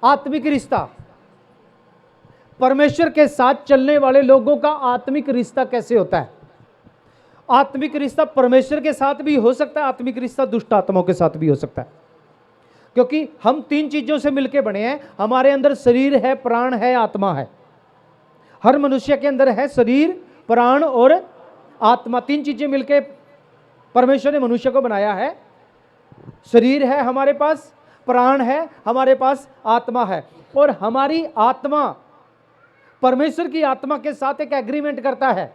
आत्मिक रिश्ता, परमेश्वर के साथ चलने वाले लोगों का आत्मिक रिश्ता कैसे होता है? आत्मिक रिश्ता परमेश्वर के साथ भी हो सकता है, आत्मिक रिश्ता दुष्ट आत्माओं के साथ भी हो सकता है, क्योंकि हम तीन चीजों से मिलकर बने हैं। हमारे अंदर शरीर है, प्राण है, आत्मा है। हर मनुष्य के अंदर है शरीर, प्राण और आत्मा, तीन चीजें मिलकर परमेश्वर ने मनुष्य को बनाया है। शरीर है हमारे पास, प्राण है हमारे पास, आत्मा है। और हमारी आत्मा परमेश्वर की आत्मा के साथ एक एग्रीमेंट करता है,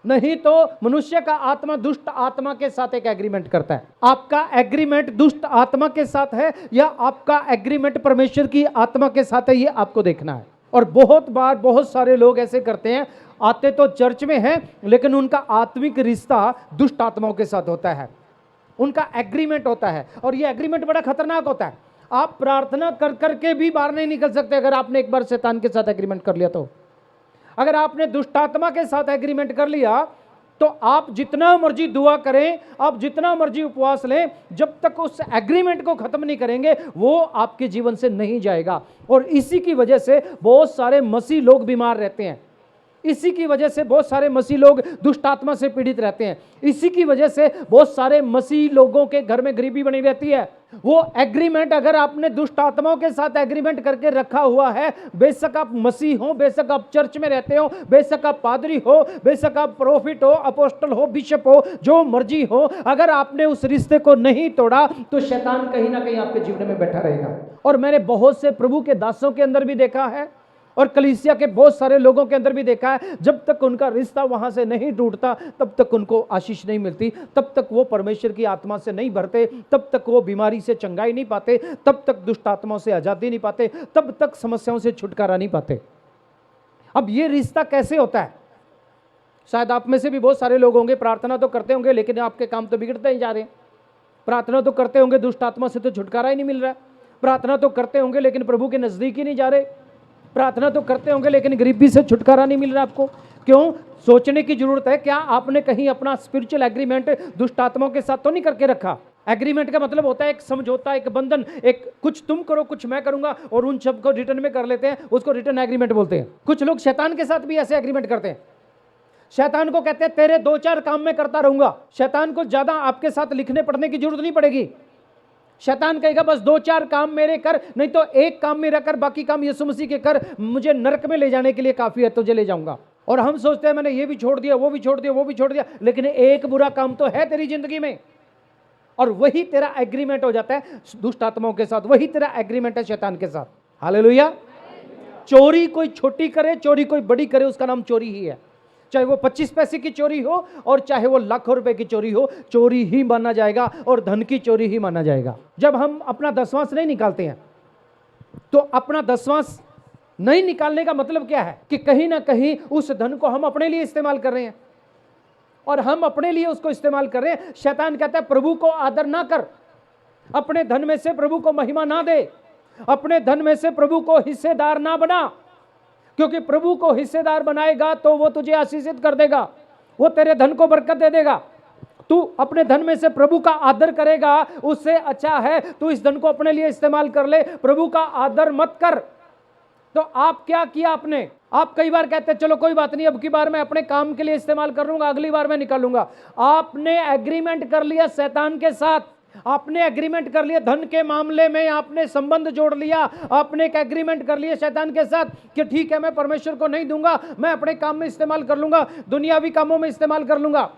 नहीं तो मनुष्य का आत्मा दुष्ट आत्मा के साथ एक एग्रीमेंट करता है। आपका एग्रीमेंट दुष्ट आत्मा के साथ है या आपका एग्रीमेंट परमेश्वर की आत्मा के साथ है, ये आपको देखना है। और बहुत बार बहुत सारे लोग ऐसे करते हैं, आते तो चर्च में हैं लेकिन उनका आत्मिक रिश्ता दुष्ट आत्माओं के साथ होता है, उनका एग्रीमेंट होता है। और ये एग्रीमेंट बड़ा खतरनाक होता है। आप प्रार्थना कर करके भी बाहर नहीं निकल सकते अगर आपने एक बार शैतान के साथ एग्रीमेंट कर लिया तो। अगर आपने दुष्ट आत्मा के साथ एग्रीमेंट कर लिया तो आप जितना मर्जी दुआ करें, आप जितना मर्जी उपवास लें, जब तक उस एग्रीमेंट को खत्म नहीं करेंगे वो आपके जीवन से नहीं जाएगा। और इसी की वजह से बहुत सारे मसीह लोग बीमार रहते हैं, इसी की वजह से बहुत सारे मसीह लोग दुष्ट आत्मा से पीड़ित रहते हैं, इसी की वजह से बहुत सारे मसीह लोगों के घर में गरीबी बनी रहती है। वो एग्रीमेंट अगर आपने दुष्ट आत्माओं के साथ एग्रीमेंट करके रखा हुआ है, बेशक आप मसीह हो, बेशक आप चर्च में रहते हो, बेशक आप पादरी हो, बेशक आप प्रोफिट हो, अपोस्टल हो, बिशप हो, जो मर्जी हो, अगर आपने उस रिश्ते को नहीं तोड़ा तो शैतान कहीं ना कहीं आपके जीवन में बैठा रहेगा। और मैंने बहुत से प्रभु के दासों के अंदर भी देखा है और कलीसिया के बहुत सारे लोगों के अंदर भी देखा है, जब तक उनका रिश्ता वहां से नहीं टूटता तब तक उनको आशीष नहीं मिलती, तब तक वो परमेश्वर की आत्मा से नहीं भरते, तब तक वो बीमारी से चंगाई नहीं पाते, तब तक दुष्ट आत्माओं से आजादी नहीं पाते, तब तक समस्याओं से छुटकारा नहीं पाते। अब ये रिश्ता कैसे होता है? शायद आप में से भी बहुत सारे लोग होंगे, प्रार्थना तो करते होंगे लेकिन आपके काम तो बिगड़ते ही जा रहे हैं। प्रार्थना तो करते होंगे, दुष्ट आत्मा से तो छुटकारा ही नहीं मिल रहा है। प्रार्थना तो करते होंगे लेकिन प्रभु के नजदीक ही नहीं जा रहे। प्रार्थना तो करते होंगे लेकिन गरीबी से छुटकारा नहीं मिल रहा आपको। क्यों? सोचने की जरूरत है, क्या आपने कहीं अपना स्पिरिचुअल एग्रीमेंट दुष्ट आत्माओं के साथ तो नहीं करके रखा? एग्रीमेंट का मतलब होता है एक समझौता, एक बंधन, एक कुछ तुम करो कुछ मैं करूंगा, और उन सब को रिटर्न में कर लेते हैं, उसको रिटर्न एग्रीमेंट बोलते हैं। कुछ लोग शैतान के साथ भी ऐसे एग्रीमेंट करते हैं। शैतान को कहते हैं तेरे 2-4 काम मैं करता रहूंगा। शैतान को ज्यादा आपके साथ लिखने पढ़ने की जरूरत नहीं पड़ेगी। शैतान कहेगा बस 2-4 काम मेरे कर, नहीं तो एक काम मेरा कर, बाकी काम यीशु मसीह के कर, मुझे नरक में ले जाने के लिए काफी है, तुझे ले जाऊंगा। और हम सोचते हैं मैंने ये भी छोड़ दिया, वो भी छोड़ दिया, वो भी छोड़ दिया, लेकिन एक बुरा काम तो है तेरी जिंदगी में, और वही तेरा एग्रीमेंट हो जाता है दुष्ट आत्माओं के साथ, वही तेरा एग्रीमेंट है शैतान के साथ। हालेलुया। चोरी कोई छोटी करे, चोरी कोई बड़ी करे, उसका नाम चोरी ही है। चाहे वो 25 पैसे की चोरी हो और चाहे वो लाखों रुपए की चोरी हो, चोरी ही माना जाएगा और धन की चोरी ही माना जाएगा। जब हम अपना दसवांश नहीं निकालते हैं तो अपना दसवांश नहीं निकालने का मतलब क्या है कि कहीं ना कहीं उस धन को हम अपने लिए इस्तेमाल कर रहे हैं, और हम अपने लिए उसको इस्तेमाल कर रहे हैं। शैतान कहता है प्रभु को आदर ना कर, अपने धन में से प्रभु को महिमा ना दे, अपने धन में से प्रभु को हिस्सेदार ना बना, क्योंकि प्रभु को हिस्सेदार बनाएगा तो वो तुझे आशीषित कर देगा, वो तेरे धन को बरकत दे देगा। तू अपने धन में से प्रभु का आदर करेगा, उससे अच्छा है तू इस धन को अपने लिए इस्तेमाल कर ले, प्रभु का आदर मत कर। तो आप क्या किया आपने? आप कई बार कहते हैं चलो कोई बात नहीं, अब की बार मैं अपने काम के लिए इस्तेमाल कर लूंगा, अगली बार मैं निकालूंगा। आपने एग्रीमेंट कर लिया शैतान के साथ, आपने एग्रीमेंट कर लिया धन के मामले में, आपने संबंध जोड़ लिया, आपने एक एग्रीमेंट कर लिया शैतान के साथ कि ठीक है मैं परमेश्वर को नहीं दूंगा, मैं अपने काम में इस्तेमाल कर लूंगा, दुनियावी कामों में इस्तेमाल कर लूंगा।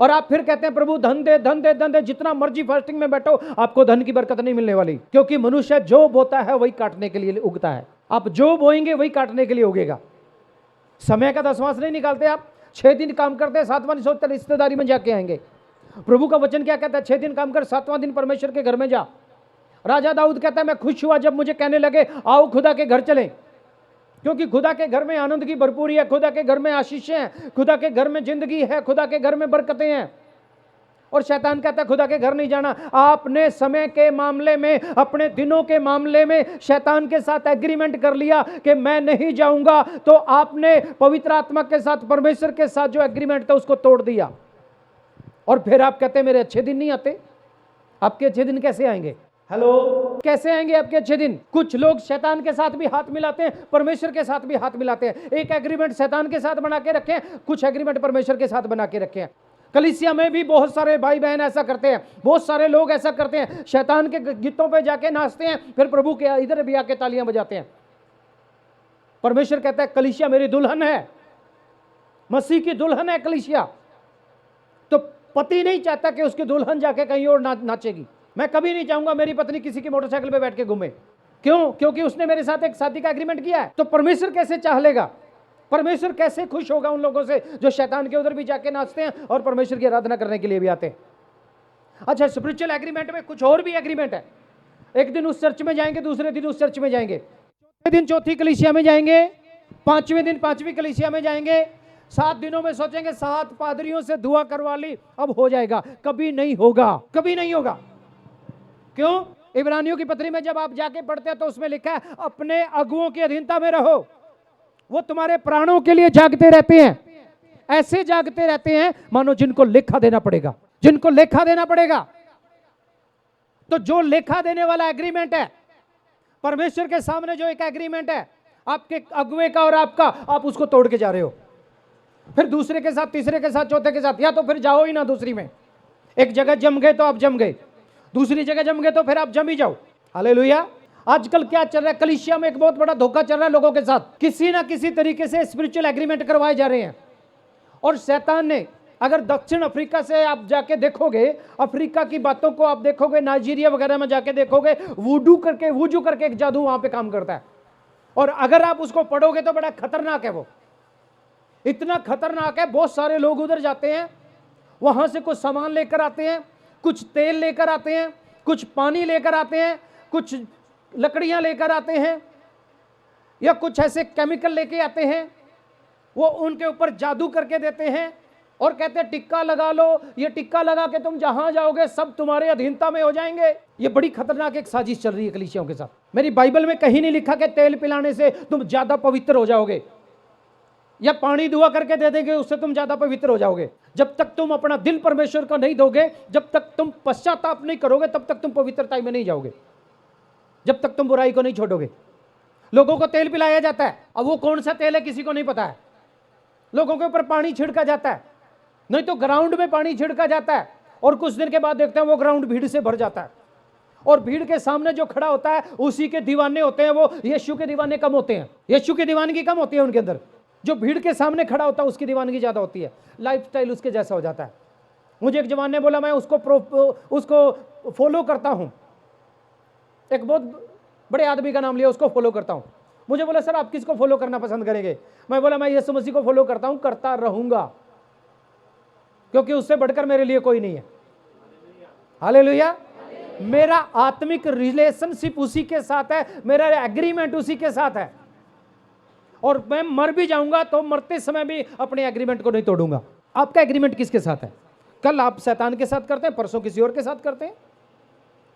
और आप फिर कहते हैं प्रभु धन दे, धन दे, धन दे, जितना मर्जी फास्टिंग में बैठो आपको धन की बरकत नहीं मिलने वाली, क्योंकि मनुष्य जो बोता है वही काटने के लिए उगता है। आप जो बोएंगे वही काटने के लिए उगेगा। समय का दसवांश नहीं निकालते आप, 6 दिन काम करते हैं, 7वां दिन सोचते रिश्तेदारी में जाके आएंगे। प्रभु का वचन क्या कहता है? 6 दिन काम कर, 7वां दिन परमेश्वर के घर में जा। राजा दाऊद कहता है मैं खुश हुआ जब मुझे कहने लगे आओ खुदा के घर चलें, क्योंकि खुदा के घर में आनंद की भरपूरी है, खुदा के घर में आशीषें हैं, खुदा के घर में जिंदगी है, खुदा के घर में बरकतें हैं। और शैतान कहता है खुदा के घर नहीं जाना। आपने समय के मामले में, अपने दिनों के मामले में शैतान के साथ एग्रीमेंट कर लिया कि मैं नहीं जाऊंगा, तो आपने पवित्र आत्मा के साथ, परमेश्वर के साथ जो एग्रीमेंट था उसको तोड़ दिया। और फिर आप कहते हैं मेरे अच्छे दिन नहीं आते। आपके अच्छे दिन कैसे आएंगे? हेलो, कैसे आएंगे आपके अच्छे दिन? कुछ लोग शैतान के साथ भी हाथ मिलाते हैं, परमेश्वर के साथ भी हाथ मिलाते हैं। एक एग्रीमेंट शैतान के साथ बना के रखे हैं, कुछ एग्रीमेंट परमेश्वर के साथ बना के रखे हैं। कलीसिया में भी बहुत सारे भाई बहन ऐसा करते हैं, बहुत सारे लोग ऐसा करते हैं, शैतान के गीतों पे जाके नाचते हैं, फिर प्रभु के इधर भी आके तालियां बजाते हैं। परमेश्वर कहता है कलीसिया मेरी दुल्हन है, मसीह की दुल्हन है कलीसिया। तो पति नहीं चाहता कि उसकी दुल्हन जाके कहीं और नाचेगी। मैं कभी नहीं चाहूंगा मेरी पत्नी किसी की मोटरसाइकिल पे बैठ के घूमे। क्यों? क्योंकि उसने मेरे साथ एक शादी का एग्रीमेंट किया है। तो परमेश्वर कैसे चाह लेगा? परमेश्वर कैसे खुश होगा उन लोगों से जो शैतान के उधर भी जाके नाचते हैं और परमेश्वर की आराधना करने के लिए भी आते हैं। अच्छा, स्पिरिचुअल एग्रीमेंट में कुछ और भी एग्रीमेंट है। एक दिन उस चर्च में जाएंगे, दूसरे दिन उस चर्च में जाएंगे, चौथे दिन चौथी कलीसिया में जाएंगे, पांचवें दिन पांचवी कलीसिया में जाएंगे, 7 दिनों में सोचेंगे 7 पादरियों से दुआ करवा ली, अब हो जाएगा। कभी नहीं होगा, कभी नहीं होगा। क्यों? इब्रानियों की पत्री में जब आप जाके पढ़ते हैं तो उसमें लिखा है अपने अगुओं की अधीनता में रहो। वो तुम्हारे प्राणों के लिए जागते रहते हैं, ऐसे जागते रहते हैं मानो जिनको लेखा देना पड़ेगा, जिनको लेखा देना पड़ेगा। तो जो लेखा देने वाला एग्रीमेंट है, परमेश्वर के सामने जो एक एग्रीमेंट है आपके अगुए का और आपका, आप उसको तोड़ के जा रहे हो। फिर दूसरे के साथ, तीसरे के साथ, चौथे के साथ, या तो फिर जाओ ही ना दूसरी में। एक जगह जम गए तो आप जम गए, दूसरी जगह जम गए तो फिर आप जम ही जाओ। हालेलुया। आजकल क्या चल रहा है? कलीसिया में एक बहुत बड़ा धोखा चल रहा है लोगों के साथ। किसी ना किसी तरीके से स्पिरिचुअल एग्रीमेंट करवाए जा रहे हैं। और शैतान ने, अगर दक्षिण अफ्रीका से आप जाके देखोगे, अफ्रीका की बातों को आप देखोगे, नाइजीरिया वगैरह में जाके देखोगे, वुडू करके एक जादू वहां पे काम करता है। और अगर आप उसको पढ़ोगे तो बड़ा खतरनाक है। वो इतना खतरनाक है, बहुत सारे लोग उधर जाते हैं, वहां से कुछ सामान लेकर आते हैं, कुछ तेल लेकर आते हैं, कुछ पानी लेकर आते हैं, कुछ लकड़ियां लेकर आते हैं, या कुछ ऐसे केमिकल लेके आते हैं। वो उनके ऊपर जादू करके देते हैं और कहते हैं टिक्का लगा लो, ये टिक्का लगा के तुम जहां जाओगे सब तुम्हारे अधीनता में हो जाएंगे। ये बड़ी खतरनाक एक साजिश चल रही है कलीसियाओं के साथ। मेरी बाइबल में कहीं नहीं लिखा कि तेल पिलाने से तुम ज्यादा पवित्र हो जाओगे, या पानी दुआ करके दे देंगे उससे तुम ज्यादा पवित्र हो जाओगे। जब तक तुम अपना दिल परमेश्वर को नहीं दोगे, जब तक तुम पश्चाताप नहीं करोगे, तब तक तुम पवित्रता में नहीं जाओगे, जब तक तुम बुराई को नहीं छोड़ोगे। लोगों को तेल पिलाया जाता है, अब वो कौन सा तेल है किसी को नहीं पता है। लोगों के ऊपर पानी छिड़का जाता है, नहीं तो ग्राउंड में पानी छिड़का जाता है, और कुछ दिन के बाद देखते हैं वो ग्राउंड भीड़ से भर जाता है। और भीड़ के सामने जो खड़ा होता है उसी के दीवाने होते हैं, वो यीशु के दीवाने कम होते हैं, यीशु की दीवानगी कम होती है उनके अंदर। जो भीड़ के सामने खड़ा होता है उसकी दीवानगी ज्यादा होती है, लाइफस्टाइल उसके जैसा हो जाता है। मुझे एक जवान ने बोला मैं उसको फॉलो करता हूं, एक बहुत बड़े आदमी का नाम लिया, उसको फॉलो करता हूं। मुझे बोला सर आप किसको फॉलो करना पसंद करेंगे? मैं बोला मैं यीशु मसीह को फॉलो करता हूं, करता रहूंगा, क्योंकि उससे बढ़कर मेरे लिए कोई नहीं है। हालेलुया। मेरा आत्मिक रिलेशनशिप उसी के साथ है, मेरा एग्रीमेंट उसी के साथ है, और मैं मर भी जाऊंगा तो मरते समय भी अपने एग्रीमेंट को नहीं तोड़ूंगा। आपका एग्रीमेंट किसके साथ है? कल आप शैतान के साथ करते हैं, परसों किसी और के साथ करते हैं,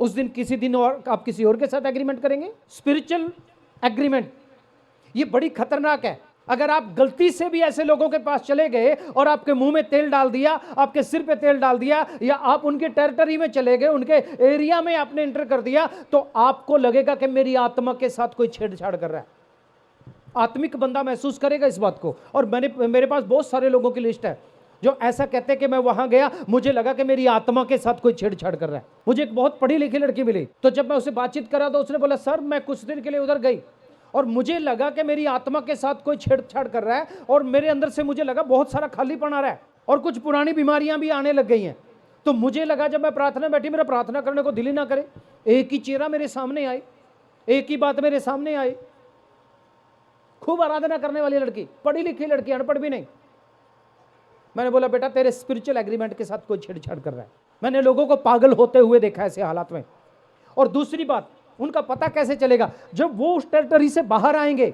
उस दिन किसी दिन और आप किसी और के साथ एग्रीमेंट करेंगे। स्पिरिचुअल एग्रीमेंट ये बड़ी खतरनाक है। अगर आप गलती से भी ऐसे लोगों के पास चले गए और आपके मुंह में तेल डाल दिया, आपके सिर पे तेल डाल दिया, या आप उनके टेरिटरी में चले गए, उनके एरिया में आपने एंटर कर दिया, तो आपको लगेगा कि मेरी आत्मा के साथ कोई छेड़छाड़ कर रहा है। आत्मिक बंदा महसूस करेगा इस बात को। और मेरे पास बहुत सारे लोगों की लिस्ट है जो ऐसा कहते हैं कि मैं वहां गया, मुझे लगा कि मेरी आत्मा के साथ कोई छेड़छाड़ कर रहा है। मुझे एक बहुत पढ़ी लिखी लड़की मिली, तो जब मैं उससे बातचीत करा तो उसने बोला सर मैं कुछ दिन के लिए उधर गई और मुझे लगा कि मेरी आत्मा के साथ कोई छेड़छाड़ कर रहा है, और मेरे अंदर से मुझे लगा बहुत सारा खालीपन आ रहा है, और कुछ पुरानी बीमारियां भी आने लग गई हैं। तो मुझे लगा जब मैं प्रार्थना बैठी, मेरा प्रार्थना करने को दिल ही ना करे, एक ही चेहरा मेरे सामने आए, एक ही बात मेरे सामने आए। खूब आराधना करने वाली लड़की, पढ़ी लिखी लड़की, अनपढ़ भी नहीं। मैंने बोला बेटा तेरे स्पिरिचुअल एग्रीमेंट के साथ कोई छेड़छाड़ कर रहा है। मैंने लोगों को पागल होते हुए देखा ऐसे हालात में। और दूसरी बात, उनका पता कैसे चलेगा? जब वो उस टेरिटरी से बाहर आएंगे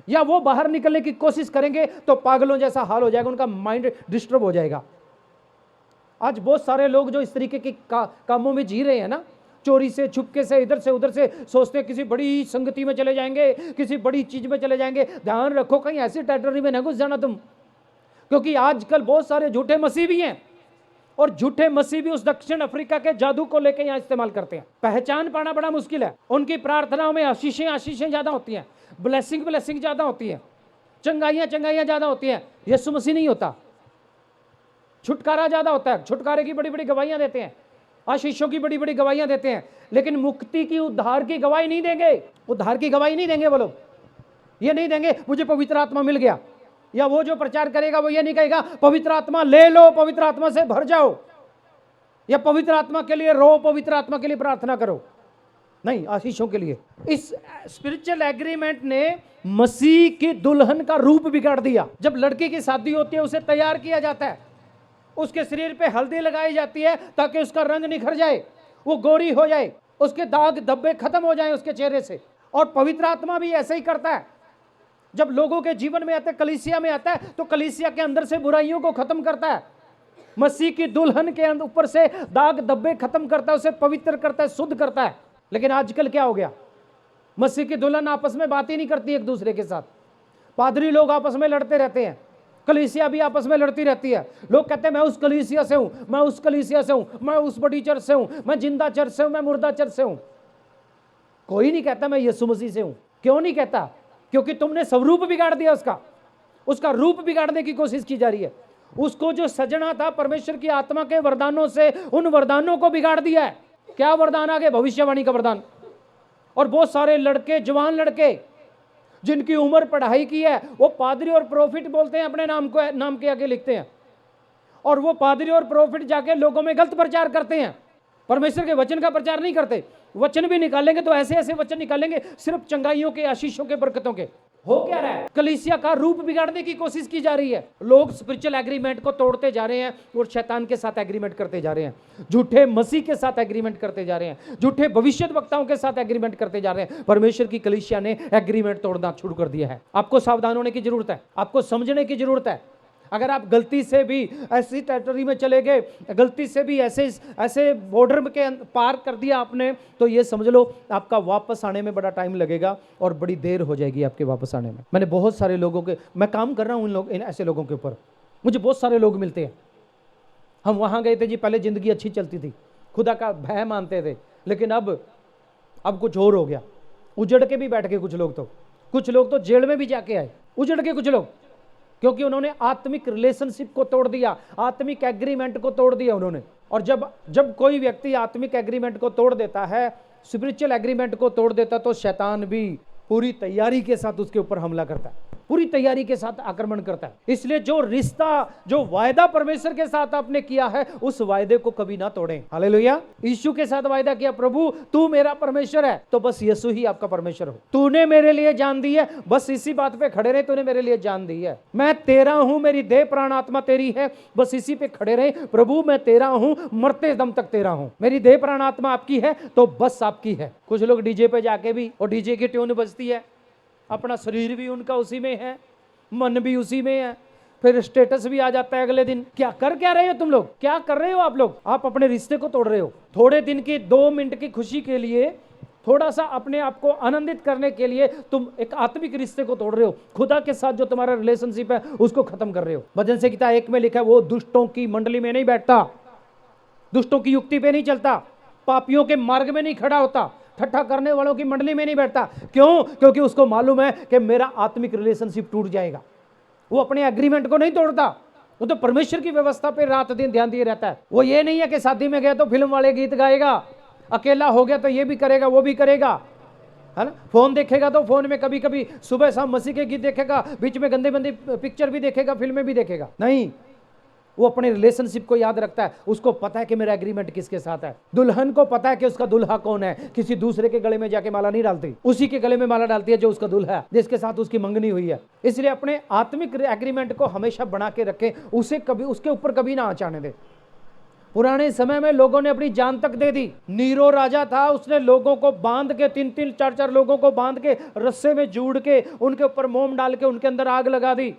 या वो बाहर निकलने की कोशिश करेंगे तो पागलों जैसा हाल हो जाएगा, उनका माइंड डिस्टर्ब हो जाएगा। आज बहुत सारे लोग जो इस तरीके के कामों में जी रहे हैं ना, चोरी से, छुपके से, इधर से उधर से, सोचते हैं किसी बड़ी संगति में चले जाएंगे, किसी बड़ी चीज में चले जाएंगे। ध्यान रखो कहीं ऐसी टेरिटरी में न घुस जाना तुम, क्योंकि आजकल बहुत सारे झूठे मसीह भी हैं और झूठे मसीह भी उस दक्षिण अफ्रीका के जादू को लेकर यहाँ इस्तेमाल करते हैं। पहचान पाना बड़ा मुश्किल है। उनकी प्रार्थनाओं में आशीषें ज्यादा होती हैं, ब्लेसिंग ज्यादा होती है, चंगाइयां ज्यादा होती हैं। यीशु मसीह नहीं होता। छुटकारा ज्यादा होता है, छुटकारे की बड़ी बड़ी गवाहियां देते हैं, आशीषों की बड़ी बड़ी गवाहियां देते हैं, लेकिन मुक्ति की, उद्धार की गवाही नहीं देंगे। उद्धार की गवाही नहीं देंगे वो लोग। ये नहीं देंगे मुझे पवित्र आत्मा मिल गया, या वो जो प्रचार करेगा वो ये नहीं कहेगा पवित्र आत्मा ले लो, पवित्र आत्मा से भर जाओ, या पवित्र आत्मा के लिए रो, पवित्र आत्मा के लिए प्रार्थना करो। नहीं, आशीषों के लिए। इस स्पिरिचुअल एग्रीमेंट ने मसीह की दुल्हन का रूप बिगाड़ दिया। जब लड़की की शादी होती है उसे तैयार किया जाता है, उसके शरीर पे हल्दी लगाई जाती है ताकि उसका रंग निखर जाए, वो गोरी हो जाए, उसके दाग धब्बे खत्म हो जाए उसके चेहरे से। और पवित्र आत्मा भी ऐसे ही करता है। जब लोगों के जीवन में आता है, कलीसिया में आता है, तो कलीसिया के अंदर से बुराइयों को खत्म करता है। मसीह की दुल्हन के ऊपर से दाग धब्बे खत्म करता है, उसे पवित्र करता है, शुद्ध करता है। लेकिन आजकल क्या हो गया, मसीह की दुल्हन आपस में बात ही नहीं करती एक दूसरे के साथ। पादरी लोग आपस में लड़ते रहते हैं, कलीसिया भी आपस में लड़ती रहती है। लोग कहते हैं मैं उस कलीसिया से हूं, मैं उस कलीसिया से हूं, मैं उस बड़ी चर्च से हूं, मैं जिंदा चर्च से हूं, मैं मुर्दा चर्च से हूं। कोई नहीं कहता मैं यीशु मसीह से हूं। क्यों नहीं कहता? क्योंकि तुमने स्वरूप बिगाड़ दिया, उसका रूप बिगाड़ने की कोशिश की जा रही है। उसको जो सजना था परमेश्वर की आत्मा के वरदानों से, उन वरदानों को बिगाड़ दिया है। क्या वरदान आ गए? भविष्यवाणी का वरदान। और बहुत सारे लड़के, जवान लड़के जिनकी उम्र पढ़ाई की है, वो पादरी और प्रोफिट बोलते हैं, अपने नाम के आगे लिखते हैं, और वो पादरी और प्रोफिट जाके लोगों में गलत प्रचार करते हैं। परमेश्वर के वचन का प्रचार नहीं करते। वचन भी निकालेंगे तो ऐसे ऐसे वचन निकालेंगे सिर्फ चंगाइयों के, आशीषों के, बरकतों के। हो क्या रहा है? कलीसिया का रूप बिगाड़ने की कोशिश की जा रही है। लोग स्पिरिचुअल एग्रीमेंट को तोड़ते जा रहे हैं और शैतान के साथ एग्रीमेंट करते जा रहे हैं, झूठे मसीह के साथ एग्रीमेंट करते जा रहे हैं, झूठे भविष्यद्वक्ताओं के साथ एग्रीमेंट करते जा रहे हैं। परमेश्वर की कलीसिया ने एग्रीमेंट तोड़ना शुरू कर दिया है। आपको सावधान होने की जरूरत है, आपको समझने की जरूरत है। अगर आप गलती से भी ऐसी टेरिटरी में चले गए, गलती से भी ऐसे बॉर्डर के पार कर दिया आपने, तो ये समझ लो आपका वापस आने में बड़ा टाइम लगेगा और बड़ी देर हो जाएगी आपके वापस आने में। मैंने बहुत सारे लोगों के, मैं काम कर रहा हूँ इन ऐसे लोगों के ऊपर, मुझे बहुत सारे लोग मिलते हैं। हम वहाँ गए थे जी, पहले ज़िंदगी अच्छी चलती थी, खुदा का भय मानते थे, लेकिन अब कुछ और हो गया। उजड़ के भी बैठ गए कुछ लोग तो जेल में भी जाके आए, उजड़ के कुछ लोग, क्योंकि उन्होंने आत्मिक रिलेशनशिप को तोड़ दिया, आत्मिक एग्रीमेंट को तोड़ दिया उन्होंने। और जब कोई व्यक्ति आत्मिक एग्रीमेंट को तोड़ देता है, स्पिरिचुअल एग्रीमेंट को तोड़ देता, तो शैतान भी पूरी तैयारी के साथ उसके ऊपर हमला करता है, पूरी तैयारी के साथ आक्रमण करता है। इसलिए जो रिश्ता, जो वायदा परमेश्वर के साथ आपने किया है, उस वायदे को कभी ना तोड़ें। हालेलुया। यीशु के साथ वायदा किया, प्रभु तू मेरा परमेश्वर है, तो बस यीशु ही आपका परमेश्वर हो। तूने मेरे लिए जान दी है, बस इसी बात पे खड़े रहे, तूने मेरे लिए जान दी है। मैं तेरा हूं, मेरी देह प्राण आत्मा तेरी है, बस इसी पे खड़े रहे। प्रभु मैं तेरा हूं, मरते दम तक तेरा हूं। मेरी देह प्राण आत्मा आपकी है, तो बस आपकी है। कुछ लोग डीजे पे जाके भी, और डीजे की ट्यून बजती है, अपना शरीर भी उनका उसी में है, मन भी उसी में है, फिर स्टेटस भी आ जाता है अगले दिन। क्या रहे हो तुम लोग? क्या कर रहे हो आप लोग? आप अपने रिश्ते को तोड़ रहे हो। थोड़े दिन की 2 मिनट की खुशी के लिए, थोड़ा सा अपने आप को आनंदित करने के लिए तुम एक आत्मिक रिश्ते को तोड़ रहे हो। खुदा के साथ जो तुम्हारा रिलेशनशिप है उसको खत्म कर रहे हो। भजन संहिता 1 में लिखा है, वो दुष्टों की मंडली में नहीं बैठता, दुष्टों की युक्ति पे नहीं चलता, पापियों के मार्ग में नहीं खड़ा होता, ठट्ठा करने वालों की मंडली में नहीं बैठता। क्यों? क्योंकि उसको मालूम है कि मेरा आत्मिक रिलेशनशिप टूट जाएगा। वो अपने एग्रीमेंट को नहीं तोड़ता, वो तो परमेश्वर की व्यवस्था पे रात दिन ध्यान दिए रहता है। वो ये नहीं है कि शादी में गया तो फिल्म वाले गीत गाएगा, अकेला हो गया तो ये भी करेगा वो भी करेगा, है ना। फोन देखेगा तो फोन में कभी कभी सुबह शाम मसीह के गीत देखेगा, बीच में गंदे गंदे पिक्चर भी देखेगा, फिल्में भी देखेगा। नहीं, वो अपने रिलेशनशिप को याद रखता है। उसको पता है कि मेरा एग्रीमेंट किसके साथ है। दुल्हन को पता है कि उसका दुल्हा कौन है। किसी दूसरे के गले में जाके माला नहीं डालती, उसी के गले में माला डालती है जो उसका दुल्हा है, जिसके साथ उसकी मंगनी हुई है। इसलिए अपने आत्मिक एग्रीमेंट को हमेशा बना के रखें, उसे कभी, उसके ऊपर कभी ना आचाने दे। पुराने समय में लोगों ने अपनी जान तक दे दी। नीरो राजा था, उसने लोगों को बांध के, 3-3, 4-4 लोगों को बांध के रस्से में जूड़ के उनके ऊपर मोम डाल के उनके अंदर आग लगा दी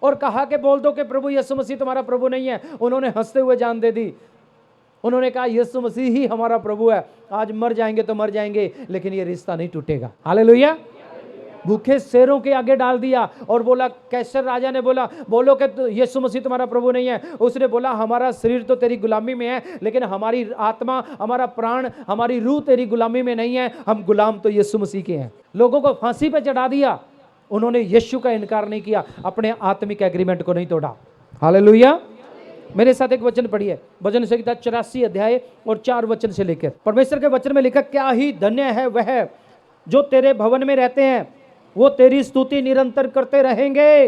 और कहा कि बोल दो कि प्रभु यीशु मसीह तुम्हारा प्रभु नहीं है। उन्होंने हंसते हुए जान दे दी। उन्होंने कहा यीशु मसीह ही हमारा प्रभु है, आज मर जाएंगे तो मर जाएंगे, लेकिन ये रिश्ता नहीं टूटेगा। हालेलुया। भूखे शेरों के आगे डाल दिया और बोला, कैसर राजा ने बोला, बोलो कि यीशु मसीह तुम्हारा प्रभु नहीं है। उसने बोला, हमारा शरीर तो तेरी गुलामी में है, लेकिन हमारी आत्मा, हमारा प्राण, हमारी रूह तेरी गुलामी में नहीं है, हम गुलाम तो यीशु मसीह के हैं। लोगों को फांसी पे चढ़ा दिया, उन्होंने यीशु का इनकार नहीं किया, अपने आत्मिक एग्रीमेंट को नहीं तोड़ा। हालेलुया। मेरे साथ एक वचन पढ़िए, भजन संहिता 84 अध्याय और 4 वचन से लेकर। परमेश्वर के वचन में लिखा, क्या ही धन्य है वह जो तेरे भवन में रहते हैं, वो तेरी स्तुति निरंतर करते रहेंगे।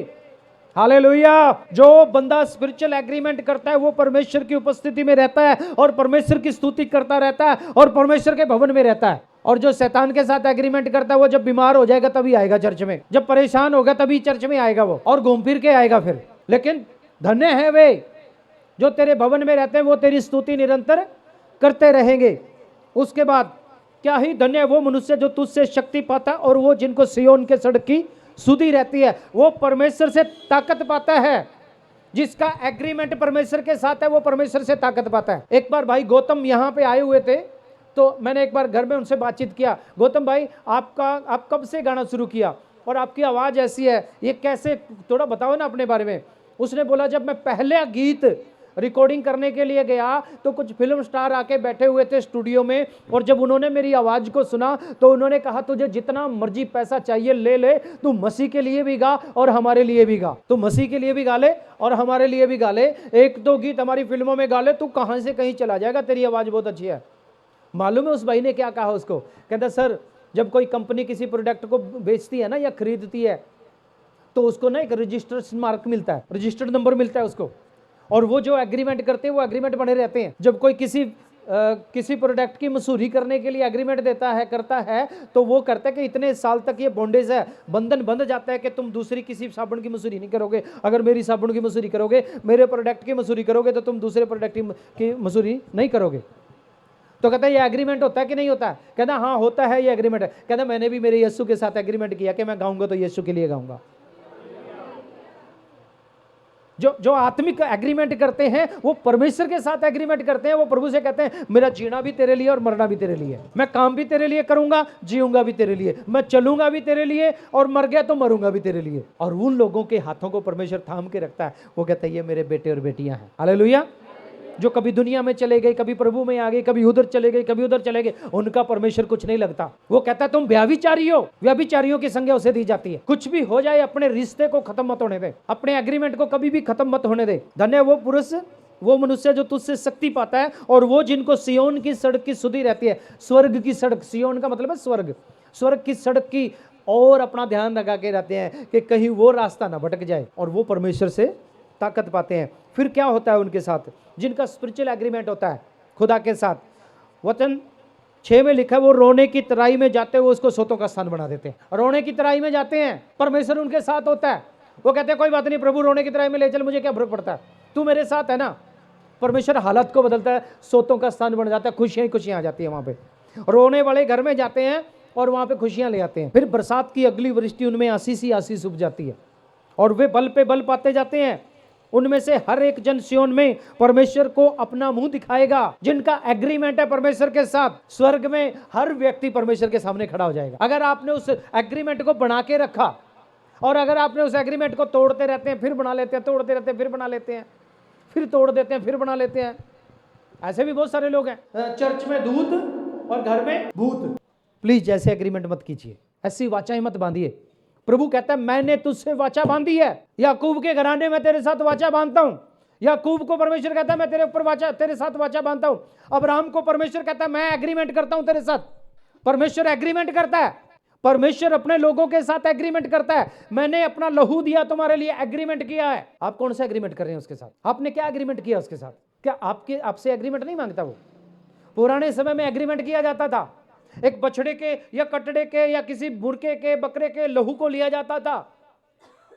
हालेलुया। जो बंदा स्पिरिचुअल एग्रीमेंट करता है वो परमेश्वर की उपस्थिति में रहता है और परमेश्वर की स्तुति करता रहता है और परमेश्वर के भवन में रहता है। और जो शैतान के साथ एग्रीमेंट करता है वो जब बीमार हो जाएगा तभी आएगा चर्च में, जब परेशान होगा तभी चर्च में आएगा वो, और घूम फिर के आएगा फिर। लेकिन धन्य है वे जो तेरे भवन में रहते हैं, वो तेरी स्तुति निरंतर करते रहेंगे। उसके बाद, क्या ही धन्य है वो मनुष्य जो तुझसे शक्ति पाता है और वो जिनको सिय्योन के सड़क की सुधि रहती है। वो परमेश्वर से ताकत पाता है, जिसका एग्रीमेंट परमेश्वर के साथ है वो परमेश्वर से ताकत पाता है। एक बार भाई गौतम यहाँ पे आए हुए थे, तो मैंने एक बार घर में उनसे बातचीत किया, गौतम भाई आप कब से गाना शुरू किया और आपकी आवाज़ ऐसी है, ये कैसे, थोड़ा बताओ ना अपने बारे में। उसने बोला, जब मैं पहला गीत रिकॉर्डिंग करने के लिए गया तो कुछ फिल्म स्टार आके बैठे हुए थे स्टूडियो में, और जब उन्होंने मेरी आवाज़ को सुना तो उन्होंने कहा, तुझे जितना मर्जी पैसा चाहिए ले ले, तू मसीह के लिए भी गा और हमारे लिए भी गा, तू मसीह के लिए भी गा ले और हमारे लिए भी गा ले, 1-2 गीत हमारी फिल्मों में गा ले, तू कहाँ से कहीं चला जाएगा, तेरी आवाज़ बहुत अच्छी है। मालूम है उस भाई ने क्या कहा उसको? कहता, सर जब कोई कंपनी किसी प्रोडक्ट को बेचती है ना या खरीदती है तो उसको ना एक रजिस्टर्ड मार्क मिलता है, रजिस्टर्ड नंबर मिलता है उसको, और वो जो एग्रीमेंट करते हैं वो एग्रीमेंट बने रहते हैं। जब कोई किसी प्रोडक्ट की मसूरी करने के लिए एग्रीमेंट करता है तो वो करता है कि इतने साल तक ये बॉन्डेज है, बंधन बंध जाता है कि तुम दूसरी किसी साबुन की मसूरी नहीं करोगे, अगर मेरी साबुन की मसूरी करोगे, मेरे प्रोडक्ट की मसूरी करोगे तो तुम दूसरे प्रोडक्ट की मसूरी नहीं करोगे। तो कहता है ये एग्रीमेंट होता है कि नहीं होता है? कहता हाँ होता है, ये एग्रीमेंट है। कहता मैंने भी मेरे यीशु के साथ एग्रीमेंट किया कि मैं गाऊंगा तो यीशु के लिए गाऊंगा। जो आत्मिक एग्रीमेंट करते हैं वो परमेश्वर के साथ एग्रीमेंट करते हैं, वो प्रभु से कहते हैं, मेरा जीना भी तेरे लिए और मरना भी तेरे लिए, मैं काम भी तेरे लिए करूंगा, जीऊंगा भी तेरे लिए, मैं चलूंगा भी तेरे लिए और मर गया तो मरूंगा भी तेरे लिए। और उन लोगों के हाथों को परमेश्वर थाम के रखता है, वो कहता है ये मेरे बेटे और बेटियां हैं। हालेलुया। जो कभी दुनिया में चले गए, कभी प्रभु में आ गए, कभी उधर चले गए, कभी उधर चले गए, उनका परमेश्वर कुछ नहीं लगता। वो कहता है तुम व्यभिचारी हो, व्यभिचारियों की संज्ञा उसे दी जाती है। कुछ भी हो जाए अपने रिश्ते को खत्म मत होने दे, अपने एग्रीमेंट को कभी भी खत्म मत होने दे। धन्य वो पुरुष, वो मनुष्य जो तुझसे शक्ति पाता है और वो जिनको सिय्योन की सड़क की सुधि रहती है। स्वर्ग की सड़क, सिय्योन का मतलब है स्वर्ग, स्वर्ग की सड़क की और अपना ध्यान लगा के रहते हैं कि कहीं वो रास्ता ना भटक जाए, और वो परमेश्वर से ताकत पाते हैं। फिर क्या होता है उनके साथ? जिनका स्पिरिचुअल एग्रीमेंट होता है खुदा के साथ, वचन 6 में लिखा है, वो रोने की तराई में जाते हुए उसको सोतों का स्थान बना देते हैं। रोने की तराई में जाते हैं, परमेश्वर उनके साथ होता है। वो कहते हैं कोई बात नहीं प्रभु, रोने की तराई में ले चल, मुझे क्या फर्क पड़ता है, तू मेरे साथ है ना। परमेश्वर हालत को बदलता है, सोतों का स्थान बन जाता है, खुशियां खुशियां आ जाती है वहां पे। रोने वाले घर में जाते हैं और वहां पे खुशियां ले आते हैं। फिर बरसात की अगली वृष्टि उनमें आशीष ही आशीष उग जाती है और वे बल पे बल पाते जाते हैं। उनमें से हर एक जन सिय्योन में परमेश्वर को अपना मुंह दिखाएगा। जिनका एग्रीमेंट है परमेश्वर के साथ, स्वर्ग में हर व्यक्ति परमेश्वर के सामने खड़ा हो जाएगा। अगर आपने उस एग्रीमेंट को बना के रखा और अगर आपने उस एग्रीमेंट को तोड़ते रहते हैं, फिर बना लेते हैं, तोड़ते रहते हैं, फिर बना लेते हैं, फिर तोड़ देते हैं, फिर बना लेते हैं। ऐसे भी बहुत सारे लोग हैं, चर्च में दूत और घर में भूत। प्लीज ऐसे एग्रीमेंट मत कीजिए, ऐसी वाचाएं मत बांधिए। प्रभु कहता है मैंने तुझसे वाचा बांधी है, याकूब के घराने में तेरे साथ वाचा बांधता हूं। याकूब को परमेश्वर कहता है मैं तेरे ऊपर तेरे साथ वाचा बांधता हूं। अब्राहम को परमेश्वर कहता है मैं एग्रीमेंट करता हूं तेरे साथ। परमेश्वर एग्रीमेंट करता है, परमेश्वर अपने लोगों के साथ एग्रीमेंट करता है। मैंने अपना लहू दिया तुम्हारे लिए, एग्रीमेंट किया है। आप कौन सा एग्रीमेंट कर रहे हैं उसके साथ? आपने क्या एग्रीमेंट किया उसके साथ? क्या आपसे एग्रीमेंट नहीं मांगता वो? पुराने समय में एग्रीमेंट किया जाता था, एक बछड़े के या कटड़े के या किसी मुर्गे के बकरे के लहू को लिया जाता था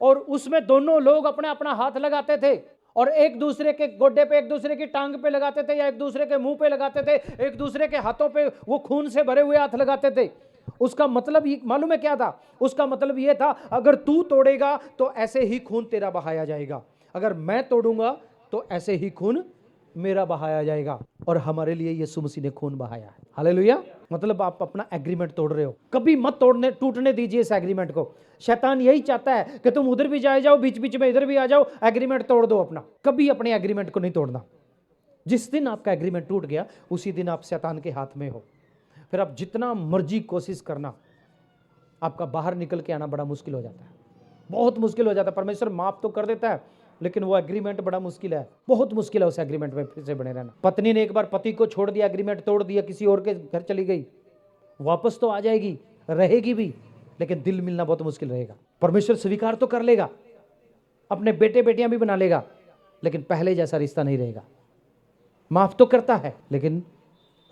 और उसमें दोनों लोग अपना अपना हाथ लगाते थे और एक दूसरे के गोड्डे पे, एक दूसरे की टांग पे लगाते थे या एक दूसरे के मुंह पे लगाते थे, एक दूसरे के हाथों पे वो खून से भरे हुए हाथ लगाते थे। उसका मतलब मालूम है क्या था? उसका मतलब ये था अगर तू तोड़ेगा तो ऐसे ही खून तेरा बहाया जाएगा, अगर मैं तोड़ूंगा तो ऐसे ही खून मेरा बहाया जाएगा। और हमारे लिए यीशु मसीह ने खून बहाया है। हालेलुया। मतलब आप अपना एग्रीमेंट तोड़ रहे हो। कभी मत टूटने दीजिए इस एग्रीमेंट को। शैतान यही चाहता है कि तुम उधर भी जाए जाओ, बीच बीच में इधर भी आ जाओ, एग्रीमेंट तोड़ दो अपना। कभी अपने एग्रीमेंट को नहीं तोड़ना। जिस दिन आपका एग्रीमेंट टूट गया उसी दिन आप शैतान के हाथ में हो। फिर आप जितना मर्जी कोशिश करना, आपका बाहर निकल के आना बड़ा मुश्किल हो जाता है, बहुत मुश्किल हो जाता है। परमेश्वर माफ तो कर देता है, लेकिन वो एग्रीमेंट बड़ा मुश्किल है, बहुत मुश्किल है उस एग्रीमेंट में फिर से बने रहना। पत्नी ने एक बार पति को छोड़ दिया, एग्रीमेंट तोड़ दिया, किसी और के घर चली गई, वापस तो आ जाएगी, रहेगी भी, लेकिन दिल मिलना बहुत मुश्किल रहेगा। परमेश्वर स्वीकार तो कर लेगा, अपने बेटे बेटियां भी बना लेगा, लेकिन पहले जैसा रिश्ता नहीं रहेगा। माफ तो करता है, लेकिन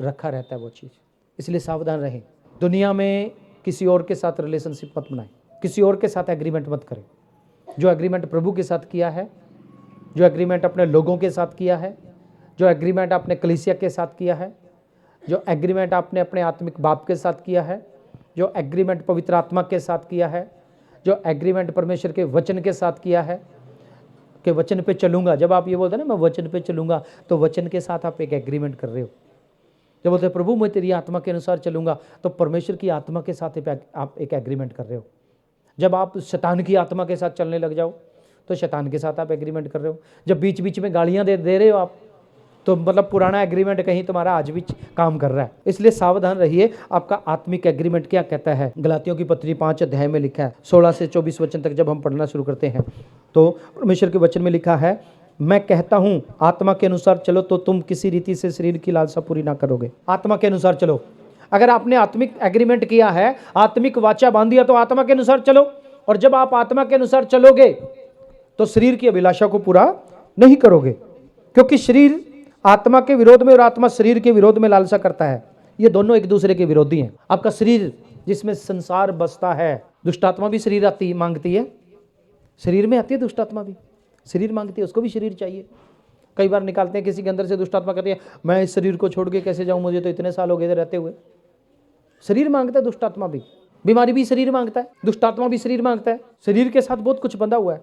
रखा रहता है वो चीज। इसलिए सावधान रहें। दुनिया में किसी और के साथ रिलेशनशिप मत बनाएं, किसी और के साथ एग्रीमेंट मत करें। जो एग्रीमेंट प्रभु के साथ किया है, जो एग्रीमेंट अपने लोगों के साथ किया है, जो एग्रीमेंट आपने कलीसिया के साथ किया है, जो एग्रीमेंट आपने अपने आत्मिक बाप के साथ किया है, जो एग्रीमेंट पवित्र आत्मा के साथ किया है, जो एग्रीमेंट परमेश्वर के वचन के साथ किया है कि वचन पे चलूंगा। जब आप ये बोलते हैं ना मैं वचन पे चलूंगा, तो वचन के साथ आप एक एग्रीमेंट कर रहे हो। जब बोलते हैं प्रभु मैं तेरी आत्मा के अनुसार चलूंगा, तो परमेश्वर की आत्मा के साथ आप एक एग्रीमेंट कर रहे हो। जब आप शैतान की आत्मा के साथ चलने लग जाओ, तो शैतान के साथ आप एग्रीमेंट कर रहे हो। जब बीच बीच में गालियां दे रहे हो आप, तो मतलब पुराना एग्रीमेंट कहीं तुम्हारा आज भी काम कर रहा है। इसलिए सावधान रहिए, आपका आत्मिक एग्रीमेंट क्या कहता है। गलातियों की पत्री 5 अध्याय में लिखा है, 16 से 24 वचन तक जब हम पढ़ना शुरू करते हैं, तो परमेश्वर के वचन में लिखा है, मैं कहता हूं आत्मा के अनुसार चलो तो तुम किसी रीति से शरीर की लालसा पूरी ना करोगे। आत्मा के अनुसार चलो। अगर आपने आत्मिक एग्रीमेंट किया है, आत्मिक वाचा बांध दिया, तो आत्मा के अनुसार चलो। और जब आप आत्मा के अनुसार चलोगे तो शरीर की अभिलाषा को पूरा नहीं करोगे, क्योंकि शरीर आत्मा के विरोध में और आत्मा शरीर के विरोध में लालसा करता है। ये दोनों एक दूसरे के विरोधी हैं। आपका शरीर जिसमें संसार बसता है, दुष्ट आत्मा भी शरीर आती मांगती है, शरीर में आती है दुष्ट आत्मा भी शरीर मांगती है, उसको भी शरीर चाहिए। कई बार निकालते हैं किसी के अंदर से दुष्ट आत्मा, कहती है मैं इस शरीर को छोड़ के कैसे जाऊं, मुझे तो इतने साल हो गए रहते हुए। शरीर मांगता है दुष्ट आत्मा भी, बीमारी भी शरीर मांगता है, दुष्ट आत्मा भी शरीर मांगता है। शरीर के साथ बहुत कुछ बंधा हुआ है।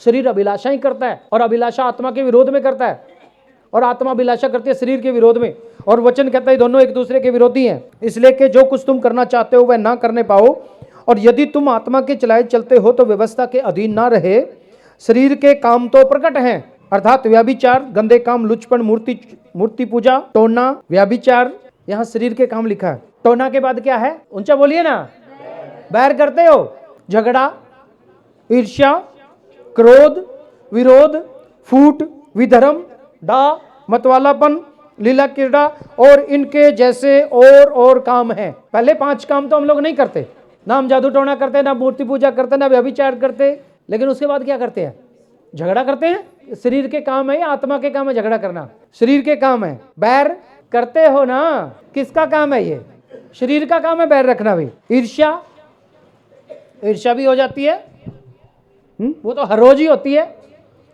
शरीर अभिलाषा ही करता है, और अभिलाषा आत्मा के विरोध में करता है, और आत्मा अभिलाषा करती है शरीर के विरोध में। और वचन कहता है दोनों एक दूसरे के विरोधी हैं, इसलिए कि जो कुछ तुम करना चाहते हो वह ना करने पाओ। और यदि तुम आत्मा के चलाए चलते हो तो व्यवस्था के अधीन ना रहे। शरीर के काम तो प्रकट हैं, अर्थात व्यभिचार, गंदे काम, लुचपन, मूर्ति पूजा, टोना, व्यभिचार। यहाँ शरीर के काम लिखा है। टोना के बाद क्या है, ऊंचा बोलिए ना। बैर करते हो, झगड़ा, ईर्ष्या, क्रोध, विरोध, फूट, विधर्म, डा, मतवालापन, लीला क्रीड़ा और इनके जैसे और काम हैं। पहले 5 काम तो हम लोग नहीं करते, ना हम जादू टोना करते, ना मूर्ति पूजा करते, ना व्यभिचार करते, लेकिन उसके बाद क्या करते हैं, झगड़ा करते हैं। शरीर के काम है या आत्मा के काम है झगड़ा करना? शरीर के काम है। बैर करते हो ना, किसका काम है ये? शरीर का काम है बैर रखना भी। ईर्ष्या भी हो जाती है, वो तो हर रोज ही होती है।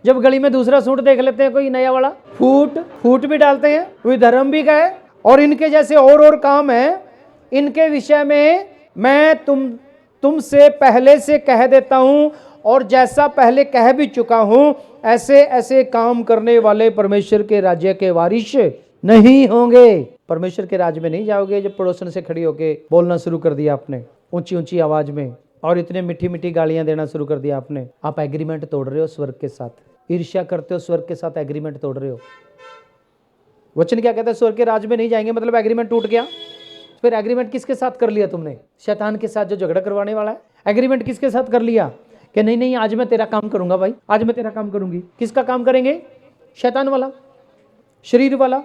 जब गली में दूसरा सूट देख लेते हैं कोई नया वाला, फूट भी डालते हैं। विधर्म भी गए, और इनके जैसे और काम है। इनके विषय में मैं तुमसे पहले से कह देता हूं, और जैसा पहले कह भी चुका हूं, ऐसे ऐसे काम करने वाले परमेश्वर के राज्य के वारिस नहीं होंगे। परमेश्वर के राज्य में नहीं जाओगे जब पड़ोसन से खड़ी होके बोलना शुरू कर दिया आपने ऊंची ऊंची आवाज में, और इतने मीठी मीठी गालियां देना शुरू कर दिया आपने। आप एग्रीमेंट तोड़ रहे हो स्वर्ग के साथ। ईर्ष्या करते हो, स्वर्ग के साथ एग्रीमेंट तोड़ रहे हो। वचन क्या कहता है, स्वर्ग के राज्य में नहीं जाएंगे, मतलब एग्रीमेंट टूट गया। फिर एग्रीमेंट किसके साथ कर लिया तुमने? शैतान के साथ, जो झगड़ा करवाने वाला है। एग्रीमेंट किसके साथ कर लिया कि नहीं आज मैं तेरा काम करूंगा भाई, आज मैं तेरा काम करूंगी। किसका काम करेंगे? शैतान वाला, शरीर वाला।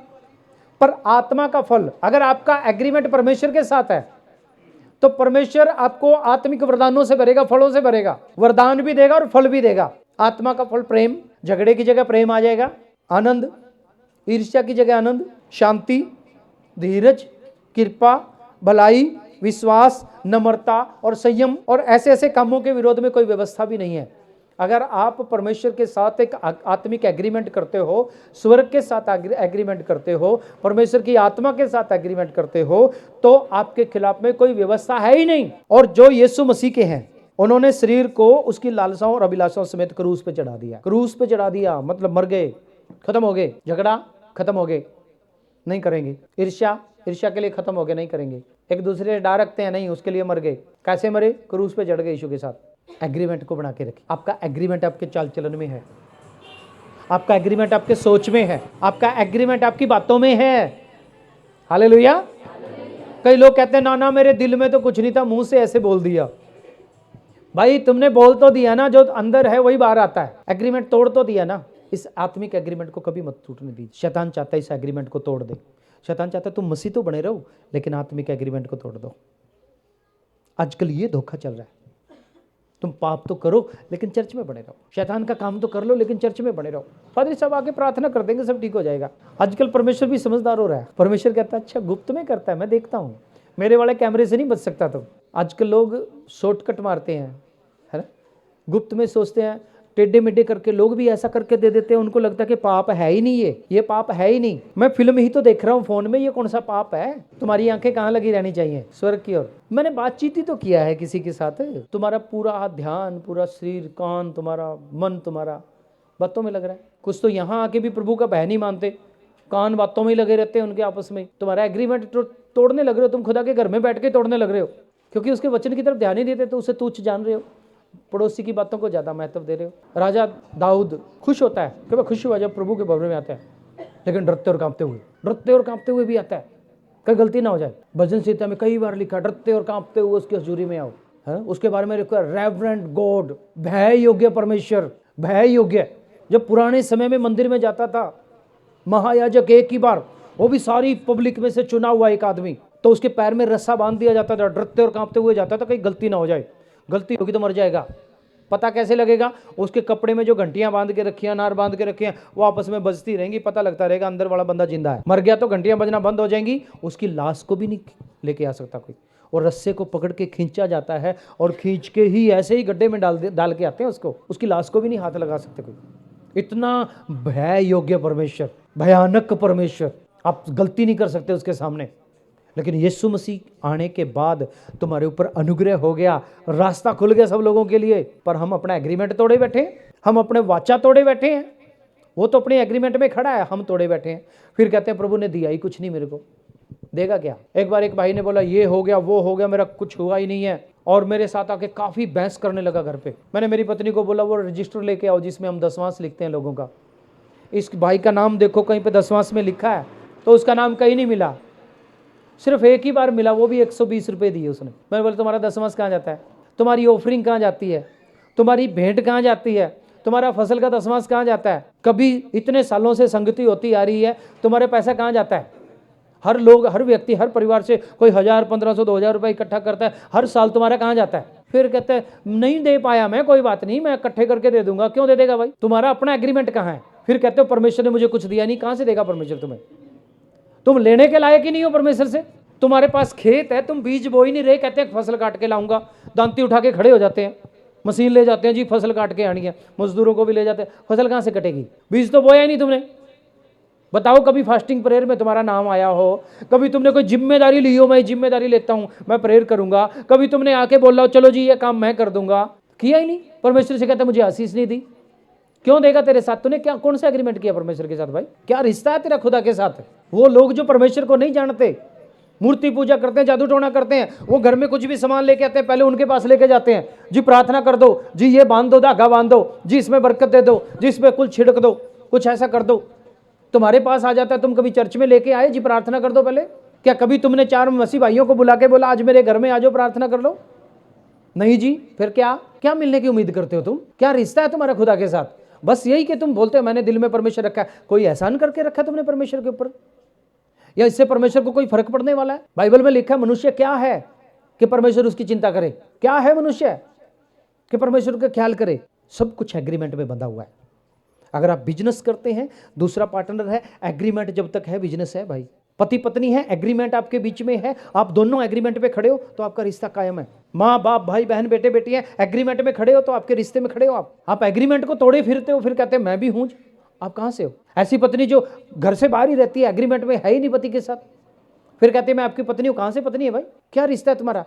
पर आत्मा का फल, अगर आपका एग्रीमेंट परमेश्वर के साथ है, तो परमेश्वर आपको आत्मिक वरदानों से भरेगा, फलों से भरेगा। वरदान भी देगा और फल भी देगा। आत्मा का फल प्रेम, झगड़े की जगह प्रेम आ जाएगा। आनंद, ईर्ष्या की जगह आनंद, शांति, धीरज, कृपा, भलाई, विश्वास, नम्रता और संयम। और ऐसे ऐसे कामों के विरोध में कोई व्यवस्था भी नहीं है। अगर आप परमेश्वर के साथ एक आत्मिक एग्रीमेंट करते हो, स्वर्ग के साथ एग्रीमेंट करते हो, परमेश्वर की आत्मा के साथ एग्रीमेंट करते हो, तो आपके खिलाफ में कोई व्यवस्था है ही नहीं। और जो यीशु मसीह के हैं, उन्होंने शरीर को उसकी लालसाओं और अभिलाषाओं समेत क्रूस पे चढ़ा दिया। क्रूस पे चढ़ा दिया मतलब मर गए, खत्म हो गए। झगड़ा खत्म हो गए, नहीं करेंगे। ईर्ष्या ईर्ष्या के लिए खत्म हो गए, नहीं करेंगे। एक दूसरे से डर रखते हैं, नहीं, उसके लिए मर गए। कैसे मरे? क्रूस पे चढ़ गए यीशु के साथ। एग्रीमेंट को बना के रखिए। आपका एग्रीमेंट आपके चाल चलन में है, आपका एग्रीमेंट आपके सोच में है, आपका एग्रीमेंट आपकी बातों में है। हालेलुया। कई लोग कहते हैं ना ना मेरे दिल में तो कुछ नहीं था, मुंह से ऐसे बोल दिया। भाई तुमने बोल तो दिया ना, जो अंदर है वही बाहर आता है। एग्रीमेंट तोड़ तो दिया ना। इस आत्मिक एग्रीमेंट को कभी मत टूटने दीजिए। शैतान चाहता है इस एग्रीमेंट को तोड़ दे। शैतान चाहता है तुम मसीह तो बने रहो, लेकिन आत्मिक एग्रीमेंट को तोड़ दो। आजकल ये धोखा चल रहा है। तुम पाप तो करो लेकिन चर्च में बने रहो, शैतान का काम तो कर लो लेकिन चर्च में बने रहो। फादर साहब आके प्रार्थना कर देंगे, सब ठीक हो जाएगा। आजकल परमेश्वर भी समझदार हो रहा है। परमेश्वर कहता है अच्छा गुप्त में करता है, मैं देखता हूँ, मेरे वाले कैमरे से नहीं बच सकता। तो आजकल लोग शॉर्टकट मारते हैं, है ना, गुप्त में सोचते हैं, टेढ़े मेढ़े करके लोग भी ऐसा करके दे देते हैं। उनको लगता है कि पाप है ही नहीं, ये पाप है ही नहीं। मैं फिल्म ही तो देख रहा हूँ फोन में, ये कौन सा पाप है? तुम्हारी आंखें कहाँ लगी रहनी चाहिए? स्वर्ग की ओर। मैंने बातचीत ही तो किया है किसी के साथ। तुम्हारा पूरा ध्यान, पूरा शरीर, कान, तुम्हारा मन, तुम्हारा बातों में लग रहा है। कुछ तो यहाँ आके भी प्रभु का भय नहीं मानते, कान बातों में ही लगे रहते हैं उनके आपस में। तुम्हारा एग्रीमेंट तोड़ने लग रहे हो, तुम खुदा के घर में बैठ के तोड़ने लग रहे हो, क्योंकि उसके वचन की तरफ ध्यान नहीं देते, तो उसे तुच्छ जान रहे हो, पड़ोसी की बातों को ज्यादा महत्व दे रहे हो। राजा दाऊद खुश होता है कि मैं खुश हुआ जब प्रभु के भवन में आता है, लेकिन डरते और कांपते हुए भी आता है, कहीं गलती ना हो जाए। भजन संहिता में कई बार लिखा, डरते और कांपते हुए उसकी हजूरी में आओ। है उसके बारे में लिखा रेवरेंट गॉड, भय योग्य परमेश्वर, भय योग्य। जब पुराने समय में मंदिर में जाता था महायाजक एक ही बार, वो भी सारी पब्लिक में से चुना हुआ एक आदमी, तो उसके पैर में रस्सा बांध दिया जाता था, डरते और कांपते हुए जाता था कहीं गलती ना हो जाए, गलती होगी तो मर जाएगा। पता कैसे लगेगा? उसके कपड़े में जो घंटियां बांध के रखी हैं, नार बांध के रखी हैं, वो आपस में बजती रहेंगी, पता लगता रहेगा अंदर वाला बंदा जिंदा है। मर गया तो घंटियां बजना बंद हो जाएंगी, उसकी लाश को भी नहीं लेके आ सकता कोई, और रस्से को पकड़ के खींचा जाता है, और खींच के ही ऐसे ही गड्ढे में डाल के आते हैं उसको, उसकी लाश को भी नहीं हाथ लगा सकते कोई। इतना भय योग्य परमेश्वर, भयानक परमेश्वर, आप गलती नहीं कर सकते उसके सामने। लेकिन यीशु मसीह आने के बाद तुम्हारे ऊपर अनुग्रह हो गया, रास्ता खुल गया सब लोगों के लिए। पर हम अपना एग्रीमेंट तोड़े बैठे हैं, हम अपने वाचा तोड़े बैठे हैं। वो तो अपने एग्रीमेंट में खड़ा है, हम तोड़े बैठे हैं। फिर कहते हैं प्रभु ने दिया ही कुछ नहीं, मेरे को देगा क्या? एक बार एक भाई ने बोला ये हो गया वो हो गया, मेरा कुछ हुआ ही नहीं है, और मेरे साथ आके काफ़ी बहस करने लगा घर पे। मैंने मेरी पत्नी को बोला वो रजिस्टर लेके आओ जिसमें हम दसवांश लिखते हैं लोगों का। इस भाई का नाम देखो कहीं पे दसवांश में लिखा है, तो उसका नाम कहीं नहीं मिला, सिर्फ एक ही बार मिला, वो भी 120 रुपये दिए उसने। मैंने बोला तुम्हारा दसवांश कहाँ जाता है? तुम्हारी ऑफरिंग कहाँ जाती है? तुम्हारी भेंट कहाँ जाती है? तुम्हारा फसल का दसवांश कहाँ जाता है? कभी इतने सालों से संगति होती आ रही है, तुम्हारे पैसा कहाँ जाता है? हर लोग, हर व्यक्ति, हर परिवार से कोई 1000, 1500, 2000 रुपये इकट्ठा करता है, हर साल तुम्हारा कहाँ जाता है? फिर कहते हैं नहीं दे पाया मैं, कोई बात नहीं, मैं इकट्ठे करके दे दूंगा। क्यों दे देगा भाई? तुम्हारा अपना एग्रीमेंट कहाँ है? फिर कहते हो परमेश्वर ने मुझे कुछ दिया नहीं। कहाँ से देगा परमेश्वर तुम्हें? तुम लेने के लायक ही नहीं हो परमेश्वर से। तुम्हारे पास खेत है, तुम बीज बो ही नहीं रहे, कहते हैं फसल काट के लाऊंगा, दांती उठा के खड़े हो जाते हैं, मशीन ले जाते हैं जी फसल काट के आनी है, मजदूरों को भी ले जाते हैं। फसल कहाँ से कटेगी? बीज तो बोया ही नहीं तुमने। बताओ कभी फास्टिंग प्रेयर में तुम्हारा नाम आया हो? कभी तुमने कोई जिम्मेदारी ली हो, मैं जिम्मेदारी लेता हूं, मैं प्रेयर करूंगा? कभी तुमने आके बोला चलो जी ये काम मैं कर दूंगा? किया ही नहीं। परमेश्वर से कहता मुझे आशीष नहीं दी। क्यों देगा तेरे साथ? तूने क्या कौन सा एग्रीमेंट किया परमेश्वर के साथ? भाई क्या रिश्ता है तेरा खुदा के साथ? वो लोग जो परमेश्वर को नहीं जानते, मूर्ति पूजा करते हैं, जादू टोना करते हैं, वो घर में कुछ भी सामान लेके आते हैं, पहले उनके पास लेके जाते हैं, जी प्रार्थना कर दो, जी ये बांध दो, धागा बांध दो, जी इसमें बरकत दे दो, जी इसमें कुल छिड़क दो, कुछ ऐसा कर दो। तुम्हारे पास आ जाता है, तुम कभी चर्च में लेके आए जी प्रार्थना कर दो पहले? क्या कभी तुमने 4 मसीह भाइयों को बुला के बोला आज मेरे घर में आ जाओ प्रार्थना कर लो? नहीं जी। फिर क्या क्या मिलने की उम्मीद करते हो तुम? क्या रिश्ता है तुम्हारा खुदा के साथ? बस यही कि तुम बोलते हो मैंने दिल में परमेश्वर रखा है। कोई एहसान करके रखा तुमने परमेश्वर के ऊपर, या इससे परमेश्वर को कोई फर्क पड़ने वाला है? बाइबल में लिखा है मनुष्य क्या है कि परमेश्वर उसकी चिंता करे? क्या है मनुष्य कि परमेश्वर का ख्याल करे? सब कुछ एग्रीमेंट में बंधा हुआ है। अगर आप बिजनेस करते हैं, दूसरा पार्टनर है, एग्रीमेंट जब तक है बिजनेस है भाई। पति पत्नी है, एग्रीमेंट आपके बीच में है, आप दोनों एग्रीमेंट पे खड़े हो तो आपका रिश्ता कायम है। माँ बाप, भाई बहन, बेटे बेटी है, एग्रीमेंट में खड़े हो तो आपके रिश्ते में खड़े हो। आप एग्रीमेंट को तोड़े फिरते हो, फिर कहते हैं मैं भी हूं। आप कहां से हो? ऐसी पत्नी जो घर से बाहर ही रहती है, एग्रीमेंट में है ही नहीं पति के साथ, फिर कहते हैं मैं आपकी पत्नी हूं। कहां से पत्नी है भाई? क्या रिश्ता है तुम्हारा?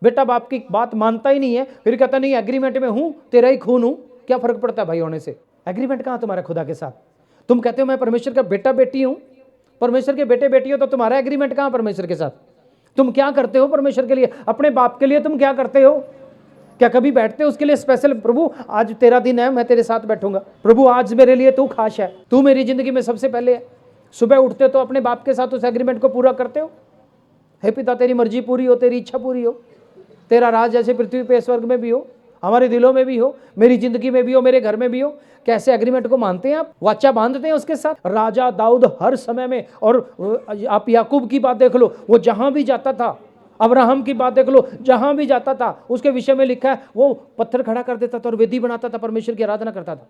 बेटा बाप की बात मानता ही नहीं है, फिर कहता नहीं एग्रीमेंट में हूं, तेरा ही खून हूं। क्या फर्क पड़ता है भाई होने से? एग्रीमेंट कहां तुम्हारा खुदा के साथ? तुम कहते हो मैं परमेश्वर का बेटा बेटी हूं, परमेश्वर के बेटे बेटी हो तो तुम्हारा एग्रीमेंट कहाँ परमेश्वर के साथ? तुम क्या करते हो परमेश्वर के लिए? अपने बाप के लिए तुम क्या करते हो? क्या कभी बैठते हो उसके लिए स्पेशल, प्रभु आज तेरा दिन है, मैं तेरे साथ बैठूंगा, प्रभु आज मेरे लिए तू खास है, तू मेरी जिंदगी में सबसे पहले है। सुबह उठते हो तो अपने बाप के साथ उस एग्रीमेंट को पूरा करते हो। हे पिता, तेरी मर्जी पूरी हो, तेरी इच्छा पूरी हो, तेरा राज जैसे पृथ्वी पे स्वर्ग में भी हो, हमारे दिलों में भी हो, मेरी जिंदगी में भी हो, मेरे घर में भी हो। कैसे एग्रीमेंट को मानते हैं आप? वाचा बांधते हैं उसके साथ। राजा दाऊद हर समय में, और आप याकूब की बात देख लो, वो जहां भी जाता था, अब्राहम की बात देख लो, जहां भी जाता था उसके विषय में लिखा है वो पत्थर खड़ा कर देता था और वेदी बनाता था, परमेश्वर की आराधना करता था।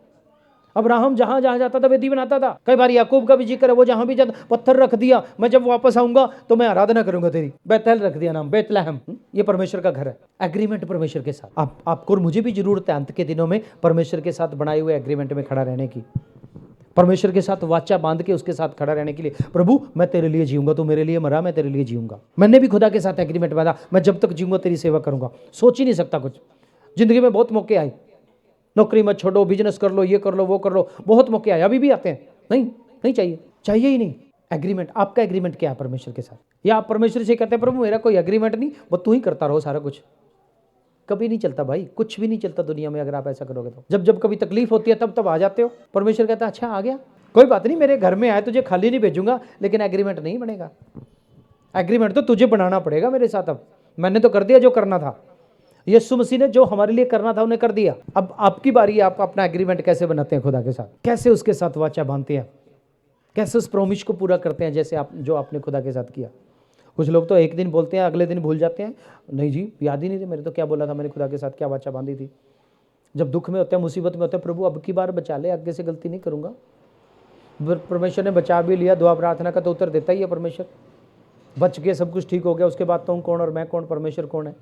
अब्राहम जहां जहां जाता था वेदी बनाता था। कई बार याकूब का भी जिक्र है, वो जहां भी जाता पत्थर रख दिया, मैं जब वापस आऊंगा तो मैं आराधना करूंगा तेरी। बेतल रख दिया नाम, बेतलहम, ये परमेश्वर का घर है। एग्रीमेंट परमेश्वर के साथ। आपको और मुझे भी जरूरत है अंत के दिनों में परमेश्वर के साथ बनाए हुए एग्रीमेंट में खड़ा रहने की, परमेश्वर के साथ वाचा बांध के उसके साथ खड़ा रहने के लिए। प्रभु मैं तेरे लिए जीऊंगा, तू मेरे लिए मरा, मैं तेरे लिए जीऊंगा। मैंने भी खुदा के साथ एग्रीमेंट बांधा, मैं जब तक जीऊंगा तेरी सेवा करूंगा। सोच ही नहीं सकता कुछ। जिंदगी में बहुत मौके आए, नौकरी मत छोड़ो, बिजनेस कर लो, ये कर लो, वो कर लो, बहुत मौके आए, अभी भी आते हैं। नहीं चाहिए, चाहिए ही नहीं। एग्रीमेंट, आपका एग्रीमेंट क्या है परमेश्वर के साथ? या आप परमेश्वर से कहते हैं प्रभु मेरा कोई एग्रीमेंट नहीं, वो तू ही करता रहो सारा कुछ। कभी नहीं चलता भाई, कुछ भी नहीं चलता दुनिया में अगर आप ऐसा करोगे तो। जब कभी तकलीफ होती है तब आ जाते हो। परमेश्वर कहता है अच्छा आ गया, कोई बात नहीं, मेरे घर में आए, तुझे खाली नहीं भेजूंगा, लेकिन एग्रीमेंट नहीं बनेगा। एग्रीमेंट तो तुझे बनाना पड़ेगा मेरे साथ। अब मैंने तो कर दिया जो करना था, यीशु मसीह ने जो हमारे लिए करना था उन्हें कर दिया। अब आपकी बारी है, आप अपना एग्रीमेंट कैसे बनाते हैं खुदा के साथ, कैसे उसके साथ वाचा बांधते हैं, कैसे उस प्रॉमिस को पूरा करते हैं जैसे जो आपने खुदा के साथ किया। कुछ लोग तो एक दिन बोलते हैं, अगले दिन भूल जाते हैं। नहीं जी, याद ही नहीं थे मेरे, तो क्या बोला था मैंने खुदा के साथ, क्या वाचा बांधी थी। जब दुख में होते हैं, मुसीबत में होते हैं, प्रभु अब की बार बचा ले, आगे से गलती नहीं करूंगा। परमेश्वर ने बचा भी लिया, दुआ प्रार्थना का तो उत्तर देता ही है परमेश्वर। बच गए, सब कुछ ठीक हो गया, उसके बाद तुम कौन और मैं कौन, परमेश्वर कौन है।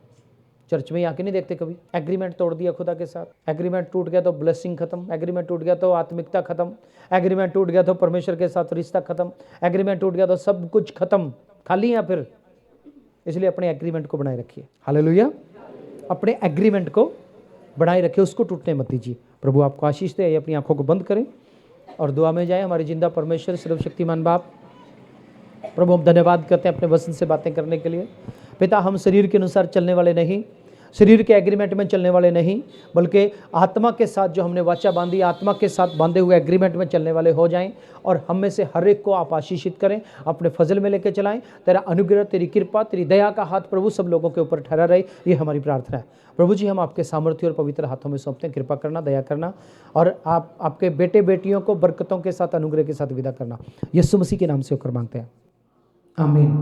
चर्च में आके नहीं देखते कभी। एग्रीमेंट तोड़ दिया खुदा के साथ। एग्रीमेंट टूट गया तो ब्लेसिंग खत्म, एग्रीमेंट टूट गया तो आत्मिकता खत्म, एग्रीमेंट टूट गया तो परमेश्वर के साथ रिश्ता खत्म, एग्रीमेंट टूट गया तो सब कुछ खत्म, खाली है फिर। इसलिए अपने एग्रीमेंट को बनाए रखिए। हालेलुया। अपने एग्रीमेंट को बनाए रखिए, उसको टूटने मत दीजिए। प्रभु आपको आशीष दे। अपनी आंखों को बंद करें और दुआ में जाए। हमारे जिंदा परमेश्वर, सर्वशक्तिमान बाप, प्रभु हम धन्यवाद करते हैं अपने वचन से बातें करने के लिए। पिता, हम शरीर के अनुसार चलने वाले नहीं, शरीर के एग्रीमेंट में चलने वाले नहीं, बल्कि आत्मा के साथ जो हमने वाचा बांधी, आत्मा के साथ बांधे हुए एग्रीमेंट में चलने वाले हो जाएं। और हम में से हर एक को आप आशीषित करें, अपने फजल में लेकर चलाएं। तेरा अनुग्रह, तेरी कृपा, तेरी दया का हाथ प्रभु सब लोगों के ऊपर ठहरा रहे, ये हमारी प्रार्थना है। प्रभु जी, हम आपके सामर्थ्य और पवित्र हाथों में सौंपते हैं। कृपा करना, दया करना, और आप आपके बेटे बेटियों को बरकतों के साथ, अनुग्रह के साथ विदा करना। यीशु मसीह के नाम से होकर मांगते हैं, आमीन।